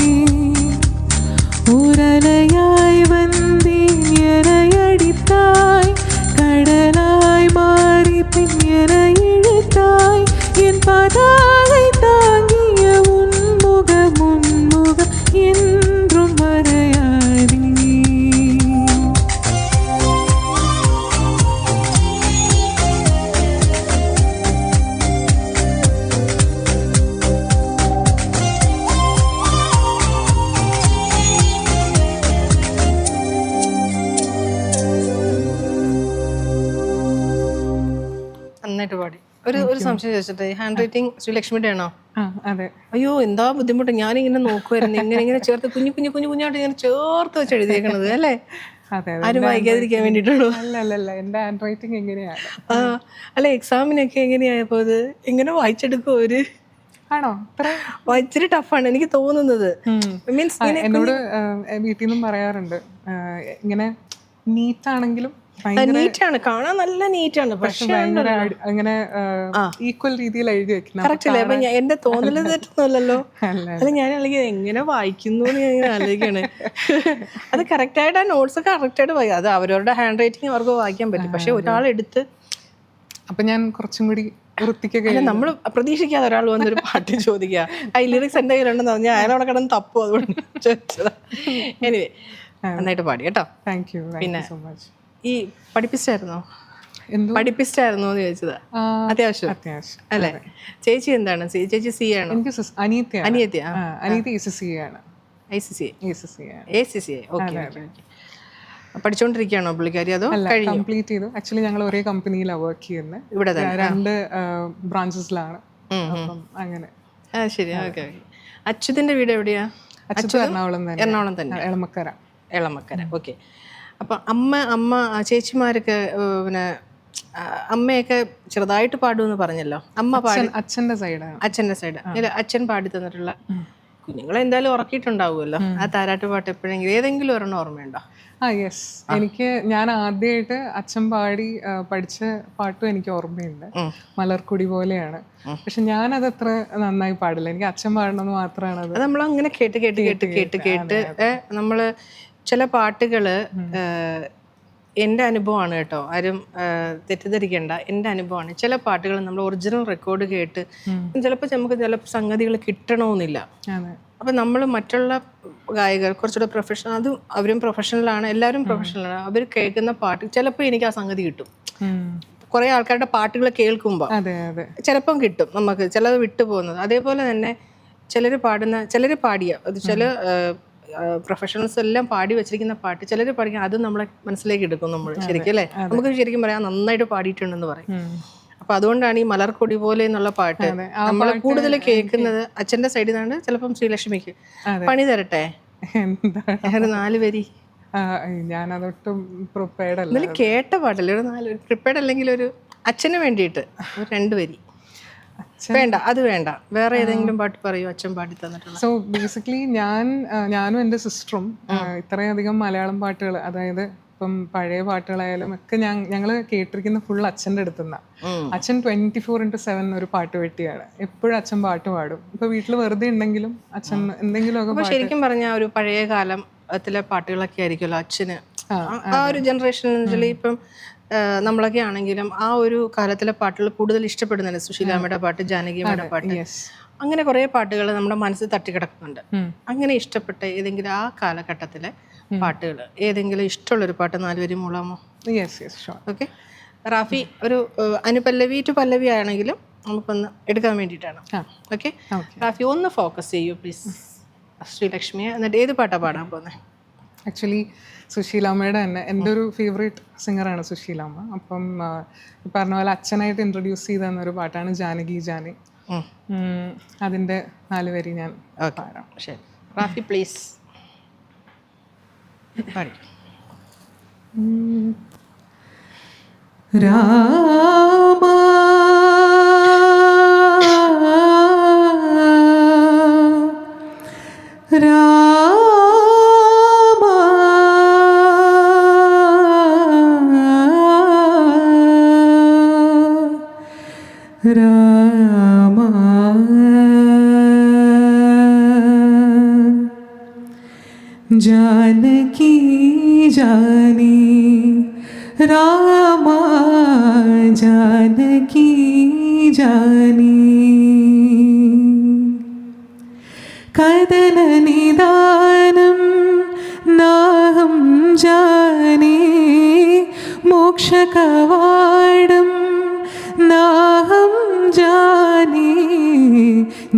உரலையாய் வந்தேன் என அடித்தாய். கடலாய் மாறி பின் என இழுத்தாய். என் பதாகை தாங்கிய உன்முகம் என்றும் மறையாதே. നന്നായിട്ട് പാടി. ഒരു സംശയം ചോദിച്ചിട്ട്, ഹാൻഡ് റൈറ്റിംഗ് ശ്രീലക്ഷ്മിയുടെ ആണോ? അതെ. അയ്യോ എന്താ ബുദ്ധിമുട്ട്. ഞാനിങ്ങനെ നോക്കുമായിരുന്നു, ഇങ്ങനെ ചേർത്ത് കുഞ്ഞായിട്ട് ഇങ്ങനെ ചേർത്ത് വെച്ച് എഴുതിയേക്കണത് അല്ലേ? അതെ. ആരും വായിക്കാതിരിക്കാൻ വേണ്ടിയിട്ടാണോ? അല്ല എന്റെ ഹാൻഡ് റൈറ്റിംഗ് എങ്ങനെയാണ്? അല്ല എക്സാമിനൊക്കെ എങ്ങനെയായപ്പോ അത് എങ്ങനെ വായിച്ചെടുക്കും അവര്? ആണോ? ഇച്ചിരി ടഫാണ് എനിക്ക് തോന്നുന്നത്. മീൻസ് എന്നോട് വീട്ടിൽ നിന്നും പറയാറുണ്ട്, ഇങ്ങനെ നീറ്റാണെങ്കിലും നീറ്റാണ്, കാണാൻ നല്ല നീറ്റാണ്, പക്ഷെ ഭയങ്കര അങ്ങനെ ഈക്വൽ രീതിയിൽ എഴുതി വെക്കണം. കറക്റ്റ് അല്ലേ? അപ്പൊ എന്റെ തോന്നല് തെറ്റൊന്നുമല്ലല്ലോ. അല്ല ഞാൻ അല്ലെങ്കിൽ എങ്ങനെ വായിക്കുന്നു എന്ന് ഞാൻ ആലോചിക്കാണ്. അത് കറക്റ്റായിട്ട് ആ നോട്ട്സ് കറക്റ്റായിട്ട് വായിക്കും. അത് അവരവരുടെ ഹാൻഡ് റൈറ്റിംഗ് അവർക്ക് വായിക്കാൻ പറ്റും. പക്ഷെ ഒരാളെടുത്ത് അപ്പൊ ഞാൻ കുറച്ചും കൂടി വൃത്തിക്കൊക്കെ നമ്മൾ പ്രതീക്ഷിക്കാതെ ഒരാൾ വന്നൊരു പാട്ട് ചോദിക്കുക, ആ ലിറിക്സ് എന്റെ കയ്യിലുണ്ടെന്ന് പറഞ്ഞാൽ അയാളവിടെ കിടന്ന് തപ്പും. അതുകൊണ്ട് ചോദിച്ചതാ. എനിവേ നന്നായിട്ട് പാടി കേട്ടോ. Thank you. പിന്നെ സോ മച്ച്. ഈ പഠിപ്പിസ്റ്റായിരുന്നോ എന്ന് ചോദിച്ചതാ. അത്യാവശ്യം അല്ലേ? ചേച്ചി എന്താണ്? ചേച്ചി സി ആണോ? എനിക്ക് അനിയത്തി ACCA ആണ്. ACCA. ഓക്കെ. പഠിച്ചോണ്ടിരിക്കുകയാണോ പുള്ളിക്കാരി? അതോ കംപ്ലീറ്റ് ചെയ്തു. ആക്ച്വലി ഞങ്ങൾ ഒരേ കമ്പനിയിലാണ് വർക്ക് ചെയ്യുന്നത്. ഇവിടെ 2 ബ്രാഞ്ചസിലാണ്. അങ്ങനെ. ശരി. ഓക്കെ. അച്യുതിന്റെ വീട് എവിടെയാ? എറണാകുളം തന്നെ. എളമക്കര. ഓക്കെ. അപ്പൊ അമ്മ ചേച്ചിമാരൊക്കെ പിന്നെ അമ്മയൊക്കെ ചെറുതായിട്ട് പാടുമെന്ന് പറഞ്ഞല്ലോ. അമ്മ പാടി അച്ഛന്റെ സൈഡാണ്. ഇല്ല, അച്ഛൻ പാടി തന്നിട്ടുള്ള കുഞ്ഞുങ്ങളെ എന്തായാലും ഉറക്കിയിട്ടുണ്ടാവുമല്ലോ. ആ താരാട്ട് പാട്ട് എപ്പോഴെങ്കിലും ഏതെങ്കിലും ഒരെണ്ണം ഓർമ്മയുണ്ടോ? യെസ്. ഞാൻ ആദ്യമായിട്ട് അച്ഛൻ പാടി പഠിച്ച പാട്ടും എനിക്ക് ഓർമ്മയുണ്ട്. മലർക്കൊടി പോലെയാണ്. പക്ഷെ ഞാനത് അത്ര നന്നായി പാടില്ല. എനിക്ക് അച്ഛൻ പാടണമെന്ന് മാത്രമാണ്. അത് നമ്മളങ്ങനെ കേട്ട് നമ്മള് ചില പാട്ടുകള് എൻ്റെ അനുഭവമാണ് കേട്ടോ, ആരും തെറ്റിദ്ധരിക്കേണ്ട, എൻ്റെ അനുഭവമാണ്. ചില പാട്ടുകൾ നമ്മൾ ഒറിജിനൽ റെക്കോർഡ് കേട്ട് ചിലപ്പോൾ നമുക്ക് ചില സംഗതികൾ കിട്ടണമെന്നില്ല. അപ്പം നമ്മൾ മറ്റുള്ള ഗായകർ കുറച്ചുകൂടെ പ്രൊഫഷണൽ, അതും അവരും പ്രൊഫഷണലാണ്, എല്ലാവരും പ്രൊഫഷണലാണ്. അവർ കേൾക്കുന്ന പാട്ട് ചിലപ്പോൾ എനിക്ക് ആ സംഗതി കിട്ടും. കുറേ ആൾക്കാരുടെ പാട്ടുകൾ കേൾക്കുമ്പോൾ ചിലപ്പം കിട്ടും നമുക്ക്, ചിലത് വിട്ടുപോകുന്നത്. അതേപോലെ തന്നെ ചിലർ പാടിയ അത് ചില പ്രൊഫഷണൽസ് എല്ലാം പാടി വെച്ചിരിക്കുന്ന പാട്ട് ചിലർ പാടിക്കാൻ അത് നമ്മളെ മനസ്സിലേക്ക് എടുക്കും നമ്മൾ ശരിക്കും അല്ലേ? നമുക്ക് ശരിക്കും പറയാം നന്നായിട്ട് പാടിയിട്ടുണ്ടെന്ന് പറയും. അപ്പൊ അതുകൊണ്ടാണ് ഈ മലർക്കൊടി പോലെ എന്നുള്ള പാട്ട് നമ്മൾ കൂടുതൽ കേൾക്കുന്നത്. അച്ഛന്റെ സൈഡിൽ നിന്നാണ്. ചിലപ്പം ശ്രീലക്ഷ്മിക്ക് പണി തരട്ടെ 4 വരി. ഞാനതൊട്ടും പ്രിപ്പയർഡ് അല്ല. കേട്ട പാട്ടല്ലേ ഒരു 4 വരി പ്രിപ്പയർഡ് അല്ലെങ്കിൽ ഒരു അച്ഛന് വേണ്ടിയിട്ട് 2 വരി വേണ്ട, അത് വേണ്ട, വേറെ ഏതെങ്കിലും പാട്ട് പറയൂ അച്ഛൻ പാടി തന്നിട്ടുള്ള. സോ ബേസിക്കലി ഞാനും എൻ്റെ സിസ്റ്ററും ഇത്രയധികം മലയാളം പാട്ടുകൾ, അതായത് ഇപ്പം പഴയ പാട്ടുകളായാലും ഒക്കെ ഞങ്ങൾ കേട്ടിരിക്കുന്ന ഫുൾ അച്ഛൻ്റെ അടുത്തുനിന്നാണ്. അച്ഛൻ 24/7 ഒരു പാട്ട് വെട്ടിയാണ്. എപ്പോഴും അച്ഛൻ പാട്ട് പാടും. ഇപ്പൊ വീട്ടിൽ വെറുതെ ഉണ്ടെങ്കിലും അച്ഛൻ എന്തെങ്കിലുമൊക്കെ. ശരിക്കും പറഞ്ഞാൽ ഒരു പഴയ കാലത്തിലെ പാട്ടുകളൊക്കെ ആയിരിക്കുമല്ലോ അച്ഛന് ആ ഒരു ജനറേഷൻ എന്ന് വെച്ചാൽ ഇപ്പം നമ്മളൊക്കെ ആണെങ്കിലും ആ ഒരു കാലത്തിലെ പാട്ടുകൾ കൂടുതൽ ഇഷ്ടപ്പെടുന്നുണ്ട്. സുശീലാമ്മയുടെ പാട്ട്, ജാനകിയമ്മയുടെ പാട്ട്, അങ്ങനെ കുറേ പാട്ടുകൾ നമ്മുടെ മനസ്സിൽ തട്ടിക്കിടക്കുന്നുണ്ട്. അങ്ങനെ ഇഷ്ടപ്പെട്ട ഏതെങ്കിലും ആ കാലഘട്ടത്തിലെ പാട്ടുകൾ, ഏതെങ്കിലും ഇഷ്ടമുള്ളൊരു പാട്ട് 4 വരി മൂളാമോ? ഓക്കെ. റാഫി ഒരു അനുപല്ലവി ടു പല്ലവി ആണെങ്കിലും നമുക്കൊന്ന് എടുക്കാൻ വേണ്ടിയിട്ടാണ്. ഓക്കെ. റാഫി ഒന്ന് ഫോക്കസ് ചെയ്യൂ പ്ലീസ് ശ്രീലക്ഷ്മിയെ. എന്നിട്ട് ഏത് പാട്ടാണ് പാടാൻ പോകുന്നത്? ആക്ച്വലി സുശീലാമ്മയുടെ തന്നെ എൻ്റെ ഒരു ഫേവറേറ്റ് സിംഗറാണ് സുശീലാമ്മ. അപ്പം പറഞ്ഞ പോലെ അച്ഛനായിട്ട് ഇൻട്രൊഡ്യൂസ് ചെയ്ത തന്നൊരു പാട്ടാണ് ജാനകി ജാനി. അതിൻ്റെ 4 വരി ഞാൻ പാടാം. ശരി റാഫി പ്ലീസ് പാടി. രാമ രാമ രാമ जानकी जानी रामा जानकी जानी कदन निदानं नाहं जाने मोक्ष कवाडं नाहं जाने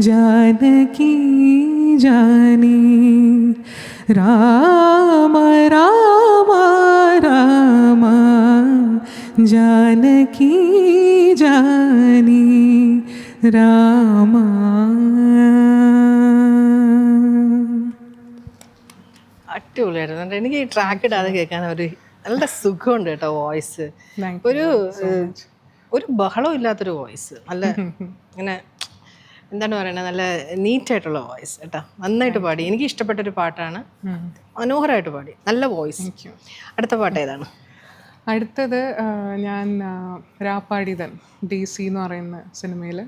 जानकी जानी राम राम राम जानकी जानी राम. അടിപൊളിയായിരുന്നു. എനിക്ക് ഈ ട്രാക്ക് ഇടാതെ കേൾക്കാൻ ഒരു നല്ല സുഖമുണ്ട് കേട്ടോ. വോയിസ് ഒരു ബഹളം ഇല്ലാത്തൊരു വോയിസ്, നല്ല ഇങ്ങനെ എന്താണ് പറയുന്നത്, നല്ല നീറ്റായിട്ടുള്ള വോയിസ് കേട്ടോ. നന്നായിട്ട് പാടി. എനിക്ക് ഇഷ്ടപ്പെട്ടൊരു പാട്ടാണ്. മനോഹരമായിട്ട് പാടി, നല്ല വോയിസ്. അടുത്ത പാട്ട് ഏതാണ്? അടുത്തത് ഞാൻ രാപ്പാടിതൻ DC എന്ന് പറയുന്ന സിനിമയിൽ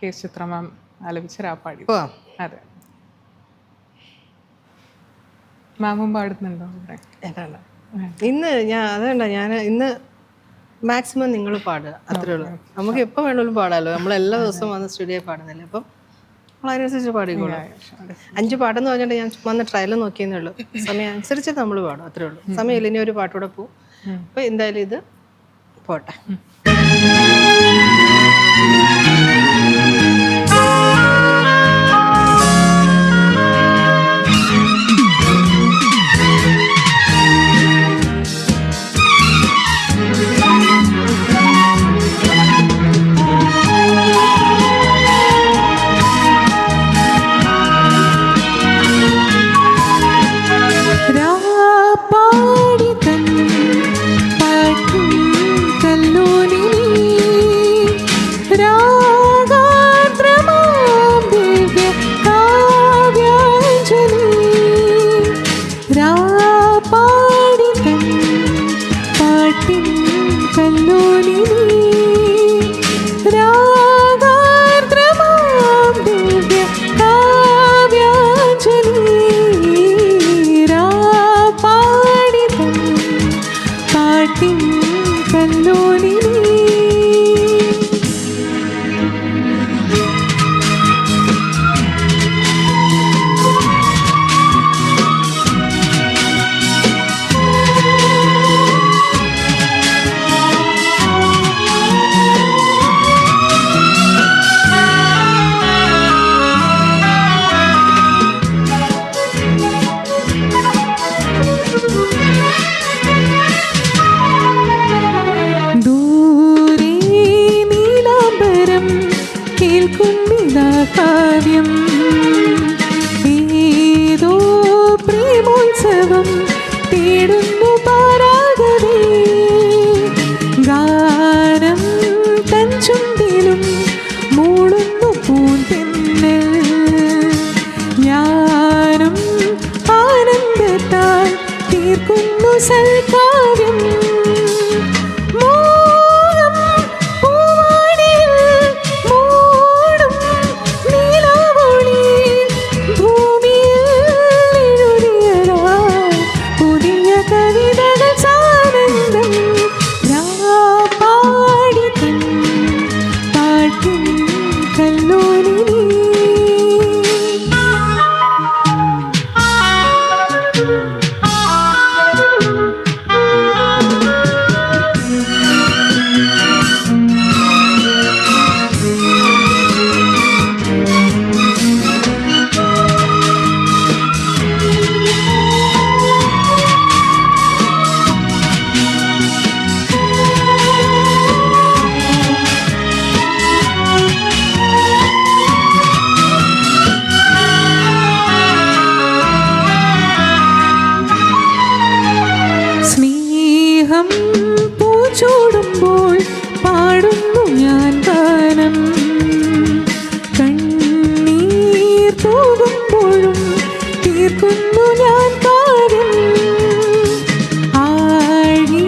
കെ ചിത്ര മാം ആലപിച്ച രാപ്പാടി. അതെ, മാമും പാടുന്നുണ്ടോ? ഇന്ന് ഞാൻ ഇന്ന് മാക്സിമം നിങ്ങൾ പാടുക, അത്രേ ഉള്ളൂ. നമുക്ക് എപ്പോൾ വേണമെങ്കിലും പാടാമല്ലോ. നമ്മളെല്ലാ ദിവസവും വന്ന് സ്റ്റുഡിയോയിൽ പാടുന്നില്ല, അപ്പം നമ്മൾ അതിനനുസരിച്ച് പാടിക്കോളാം. 5 പാട്ടെന്ന് പറഞ്ഞിട്ട് ഞാൻ വന്ന് ട്രയൽ നോക്കിയെന്നേ ഉള്ളൂ. സമയം അനുസരിച്ച് നമ്മൾ പാടും, അത്രേ ഉള്ളൂ. സമയമില്ല, ഇനി ഒരു പാട്ടുകൂടെ പോവും. അപ്പോൾ എന്തായാലും ഇത് പോട്ടെ. ഭൂമിയിൽ എഴുതിയ പുതിയ കവിതകൾ സ്നേഹം പൂച്ചൂടുമ്പോൾ പാടുന്നു ഞാൻ ഗാനം. കണ്ണീർ പോകുമ്പോഴും തീർക്കുന്നു ഞാൻ കാര്യം. ആഴി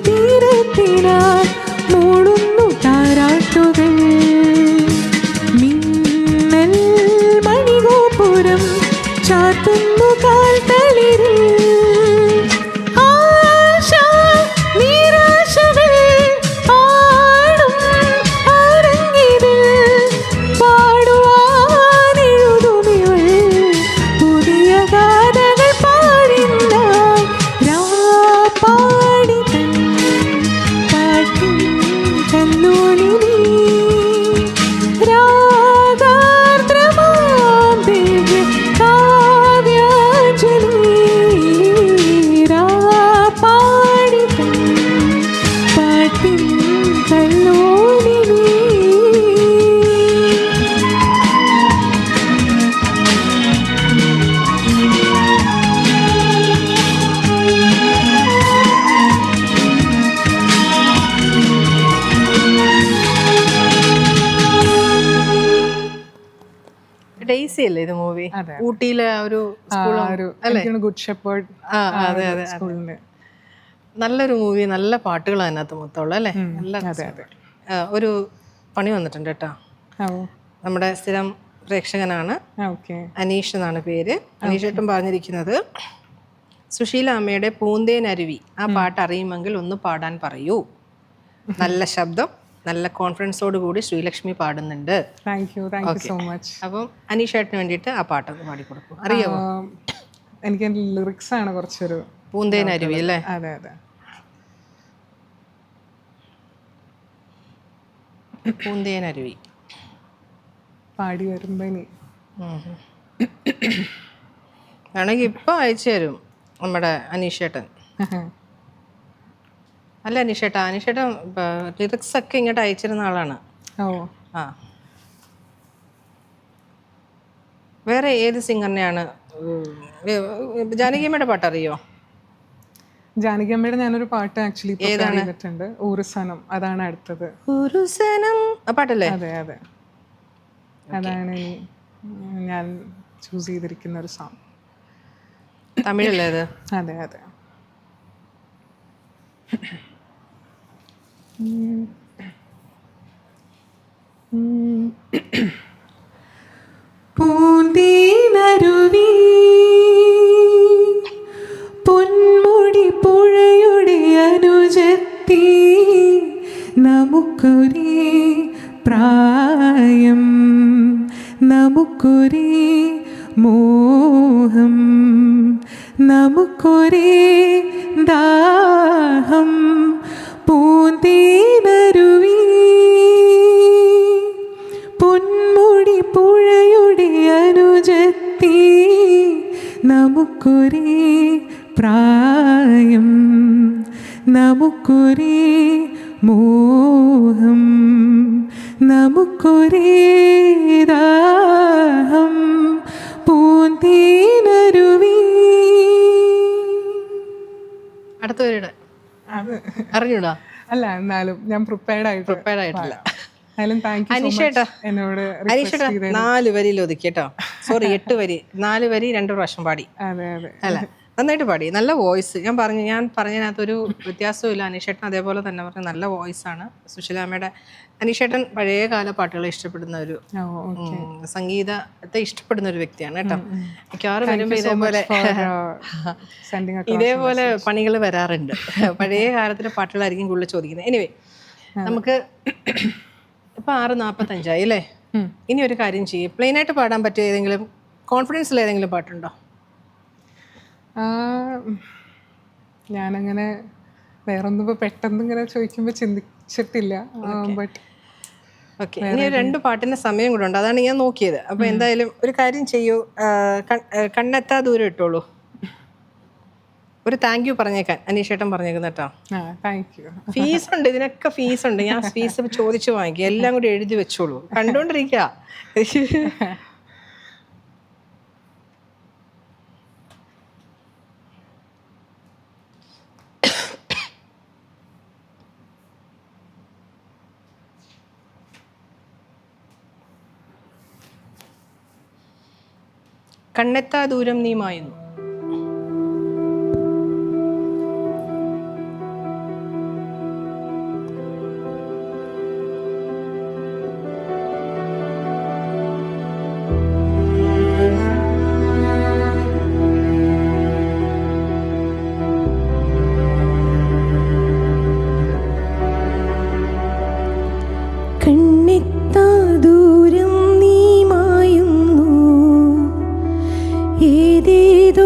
തീരത്തിനാൽ മൂടുന്നു താരാട്ടുകൾ. മിന്നൽ മണിഗോപുരം ചാത്തുന്നു കാൽത്തളിരിൽ. ഡെയ്സി അല്ലേ ഇത് മൂവി? ഊട്ടിയിലെ ഒരു ഗുഡ് ഷെപ്പേർഡ്. അതെ അതെ, നല്ലൊരു മൂവി, നല്ല പാട്ടുകൾ അതിനകത്ത് മൊത്തമുള്ള അല്ലേ? നല്ല ഒരു പണി വന്നിട്ടുണ്ട് കേട്ടോ. നമ്മുടെ സ്ഥിരം പ്രേക്ഷകനാണ്, അനീഷ് എന്നാണ് പേര്. അനീഷേട്ടും പറഞ്ഞിരിക്കുന്നത്, സുശീല അമ്മയുടെ പൂന്തേനരുവി ആ പാട്ട് അറിയുമെങ്കിൽ ഒന്ന് പാടാൻ പറയൂ. നല്ല ശബ്ദം, നല്ല കോൺഫിഡൻസോട് കൂടി ശ്രീലക്ഷ്മി പാടുന്നുണ്ട്. അപ്പം അനീഷേട്ടിന് വേണ്ടിയിട്ട് ആ പാട്ടൊന്ന് പാടിക്കൊടുക്കും. അറിയാമോ? എനിക്ക് ലിറിക്സ് ആണ് കുറച്ചൊരു. പൂന്തേനരുവി അല്ലേ? അതെ അതെ. പൂന്തേനരുവി പാടി വരുമ്പോ വേണമെങ്കിൽ ഇപ്പൊ അയച്ചു തരും നമ്മുടെ അനീഷേട്ടൻ. അല്ല അനീഷേട്ടാ, അനീഷേട്ടൻ ലിറിക്സ് ഒക്കെ ഇങ്ങോട്ട് അയച്ചിരുന്ന ആളാണ്. ആ, വേറെ ഏത് സിംഗറിനെയാണ്? ജാനകിയമ്മയുടെ പാട്ട് അറിയോ? ജാനകിയമ്മയുടെ ഞാനൊരു പാട്ട് ആക്ച്വലി ചെയ്തിട്ടുണ്ട്, ഊറുസനം. അതാണ് അടുത്തത്. ഊറുസനം ആ പാട്ടല്ലേ? അതെ അതെ, അതാണ് ഞാൻ ചൂസ് ചെയ്തിരിക്കുന്ന ഒരു സോങ്. തമിഴല്ലേ അത്? അതെ അതെ. പൂന്തേനരുവി പൊന്മുടി പുഴയുടെ അനുജത്തി, നമുക്കൊരേ പ്രായം, നമുക്കൊരേ മോഹം, നമുക്കൊരേ ദാഹം. പൂന്തേനരുവി പൊന്മുടി പുഴയുടെ അനുജത്തി, നമുക്കൊരേ പ്രായം, നമുക്കൊരേ മോഹം, നമുക്കൊരേ ദാഹം. പൂന്തേനരുവി. അടുത്ത പേരുടെ അറിഞ്ഞൂടാ? അല്ല, എന്നാലും ഞാൻ പ്രിപ്പയർഡ് ആയിട്ടില്ല. അനീഷേട്ടാ 4 വരിയിൽ ഒതുക്കി കേട്ടോ. സോറി 8 വരി, 4 വരി 2 പ്രാവശ്യം പാടി. അല്ല, നന്നായിട്ട് പാടി. നല്ല വോയിസ്. ഞാൻ പറഞ്ഞതിനകത്തൊരു വ്യത്യാസവും ഇല്ല. അനീഷേട്ടൻ അതേപോലെ തന്നെ പറഞ്ഞ നല്ല വോയിസ് ആണ്. സുശീലാമ്മയുടെ അനീഷേട്ടൻ പഴയകാല പാട്ടുകളെ ഇഷ്ടപ്പെടുന്ന ഒരു, സംഗീതത്തെ ഇഷ്ടപ്പെടുന്ന ഒരു വ്യക്തിയാണ് കേട്ടോ. മിക്കവാറും വരുമ്പോൾ ഇതേപോലെ പണികൾ വരാറുണ്ട്. പഴയ കാലത്തിലെ പാട്ടുകളായിരിക്കും കൂടുതൽ ചോദിക്കുന്നത്. എനിവേ, നമുക്ക് ഇപ്പൊ 6:45 അല്ലേ? ഇനി ഒരു കാര്യം ചെയ്യും, പ്ലെയിനായിട്ട് പാടാൻ പറ്റിയ ഏതെങ്കിലും കോൺഫിഡൻസിൽ ഏതെങ്കിലും പാട്ടുണ്ടോ? ഞാനങ്ങനെ വേറൊന്നും ഇപ്പൊ പെട്ടെന്ന് ഇങ്ങനെ ചോദിക്കുമ്പോ ചിന്തിച്ചിട്ടില്ല. ഓക്കെ, ഇനി 2 പാട്ടിന്റെ സമയം കൂടെ ഉണ്ട്, അതാണ് ഞാൻ നോക്കിയത്. അപ്പൊ എന്തായാലും ഒരു കാര്യം ചെയ്യൂ, കണ്ണെത്താ ദൂരം ഇട്ടോളൂ. ഒരു താങ്ക് യു പറഞ്ഞേക്കാൻ അനീഷേട്ടൻ പറഞ്ഞേക്കുന്ന കേട്ടോ. ഫീസ് ഉണ്ട്, ഇതിനൊക്കെ ഫീസ് ഉണ്ട്. ഞാൻ ഫീസ് ചോദിച്ചു വാങ്ങിക്കുക, എല്ലാം കൂടി എഴുതി വെച്ചോളൂ, കണ്ടോണ്ടിരിക്കുക. കണ്ണെത്താ ദൂരം നീ മായുന്നു. കണ്ണെത്താ ദൂരം നീ മായുന്നു, ഏതേതോ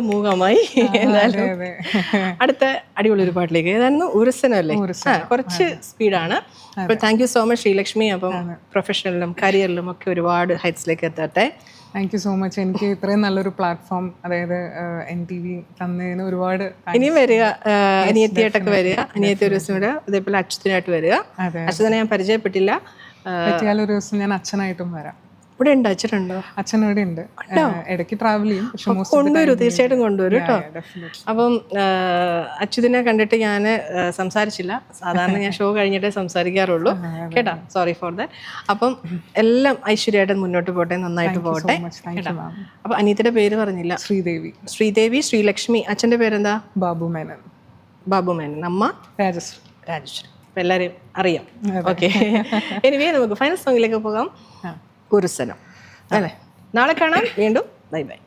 മൂകമായി. എന്നാലും അടുത്ത അടിപൊളി ഒരു പാട്ടിലേക്ക് ഏതായിരുന്നു ഉരുസനല്ലേ? കുറച്ച് സ്പീഡാണ്. അപ്പോൾ thank you so much Sreelakshmi. അപ്പം പ്രൊഫഷണലിലും കരിയറിലും ഒക്കെ ഒരുപാട് ഹൈറ്റ്സിലേക്ക് എത്തട്ടെ. Thank you so much. എനിക്ക് ഇത്രയും നല്ലൊരു പ്ലാറ്റ്ഫോം, അതായത് NTV തന്നതിന് ഒരുപാട്. ഇനിയും വരിക, അനിയത്തിയായിട്ടൊക്കെ വരിക. അനിയത്തി ഒരു ദിവസം വരിക, അതേപോലെ അച്ഛനായിട്ട് വരിക. അച്ഛനെ ഞാൻ പരിചയപ്പെട്ടില്ല. പറ്റിയാലൊരു ദിവസം ഞാൻ അച്ഛനായിട്ടും വരാം. ഇവിടെ ഉണ്ട്, അച്ഛനുണ്ടോ? അച്ഛൻ ഇവിടെ ഉണ്ട്, ഇടയ്ക്ക് ട്രാവൽ ചെയ്യും. പക്ഷെ കൊണ്ടുവരും, തീർച്ചയായിട്ടും കൊണ്ടുവരും കേട്ടോ. അപ്പം അച്യുതിനെ കണ്ടിട്ട് ഞാൻ സംസാരിച്ചില്ല. സാധാരണ ഞാൻ ഷോ കഴിഞ്ഞിട്ടേ സംസാരിക്കാറുള്ളൂ കേട്ടോ. Sorry for that. അപ്പം എല്ലാം ഐശ്വര്യമായിട്ട് മുന്നോട്ട് പോട്ടെ, നന്നായിട്ട് പോകട്ടെ കേട്ടോ. അപ്പൊ അനിയത്തിയുടെ പേര് പറഞ്ഞില്ല. ശ്രീദേവി. ശ്രീദേവി, ശ്രീലക്ഷ്മി. അച്ഛൻ്റെ പേരെന്താ? ബാബു മേനൻ. ബാബു മേനൻ. അമ്മ രാജശ്രീ. രാജശ്രീ. അപ്പം എല്ലാവരെയും അറിയാം. ഓക്കെ, എനിവേ നമുക്ക് ഫൈനൽ സോങ്ങിലേക്ക് പോകാം. ഉരുസനം അല്ലേ? നാളെ കാണാം വീണ്ടും. Bye bye.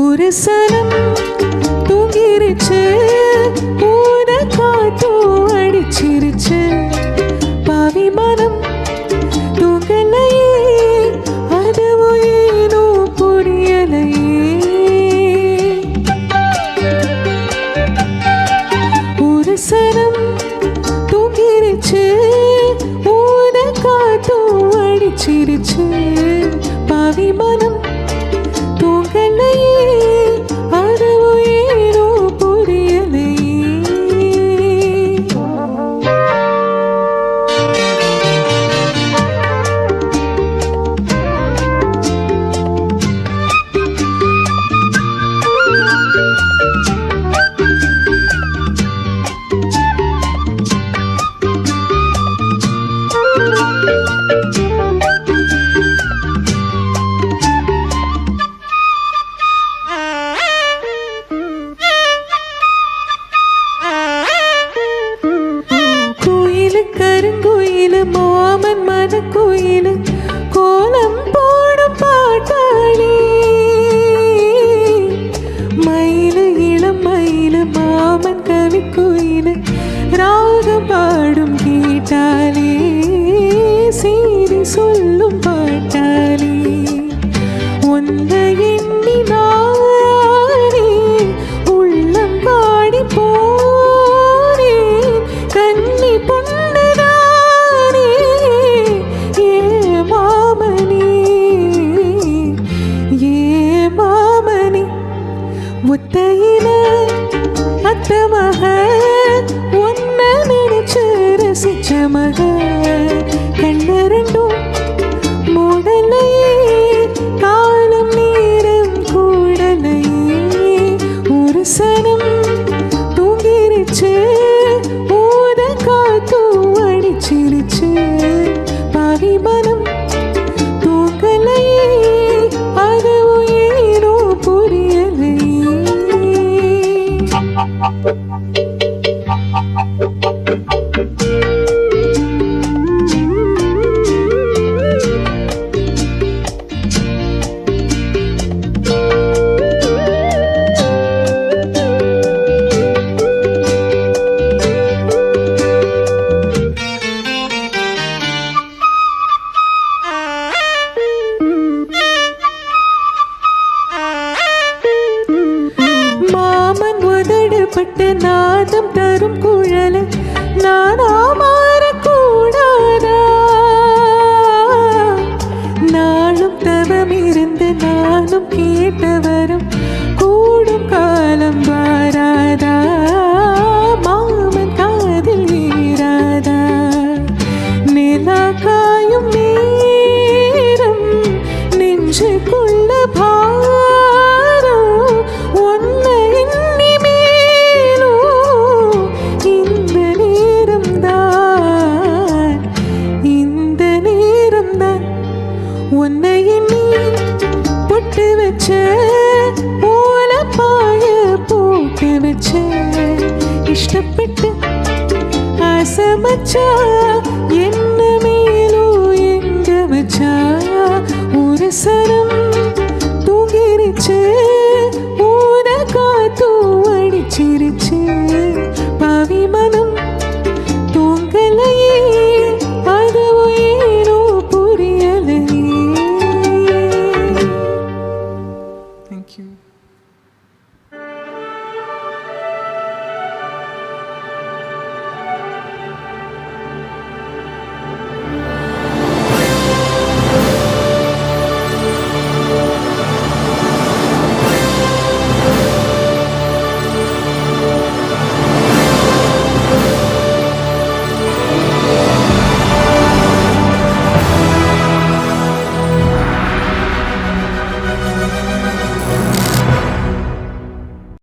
ഉരുസനം തൂങ്ങിരിച്ച് കാറ്റോ അടിച്ചിരിച്ച് പാവിമാനം തൂങ്ങലയേ അതവോ ഏനോ പൊടിയലയേ. ഉരുസനം തൂങ്ങിരിച്ച് കാറ്റോ അടിച്ചിരിച്ച് പാവിമാനം തൂങ്ങലയേ അതവോ ഏനോ പൊടിയലയേ. കരുങ്കുയില് മാമൻ മനക്കുയില് കോലം പോടും പാട്ടാളി. മയില് ഇളം മയില് മാമൻ കവിക്കുയില് രാഗം പാടും കേട്ടാലേ സീരി சொல்லும் പാട്ടാളി. ഒന്ന എണ്ണി നാനേ ഉള്ളം പാടി പോനേ കന്നി പൊണ്ണുതാനേ ഏ മാമനേ ഏ മാമനേ. മുത്തയില അത്ത മക ഒന്ന നിனைச்சு രസിച്ച മക കണ്ണ രണ്ടും മൂടലയേ കാലം നേരം കൂടലയേ. ഉരുസനം തൂങ്ങിരിച്ച് കാറ്റോ അടിച്ചിരിച്ച് പാവിമനം തൂങ്ങലയേ അതവോ ഏനോ പൊടിയലയേ. മാമൻ ഉതടുപെട്ട് നാദം തരും കുഴല് നാനാ മാറക്കൂടാതാ. നാളും തവമിരുന്ന് നാനും കേട്ടവരും കൂടും കാലം വാരാതാ. മാമൻ കാതിൽ വീരാതാ. നിലാക്കായും നേരം നെഞ്ചുക്കുള്ള ഭാരം ഒന്ന എണ്ണി മേലോ இந்த நேரம் தான் இந்த நேரம் தான் உன்னை எண்ணி பொட்டு வச்ச ஓலப்பாய போட்டு வச்ச இஷ்டப்பட்டு ஆசை மச்சா என்ன மேலோ எங்க வச்சா ദർശനം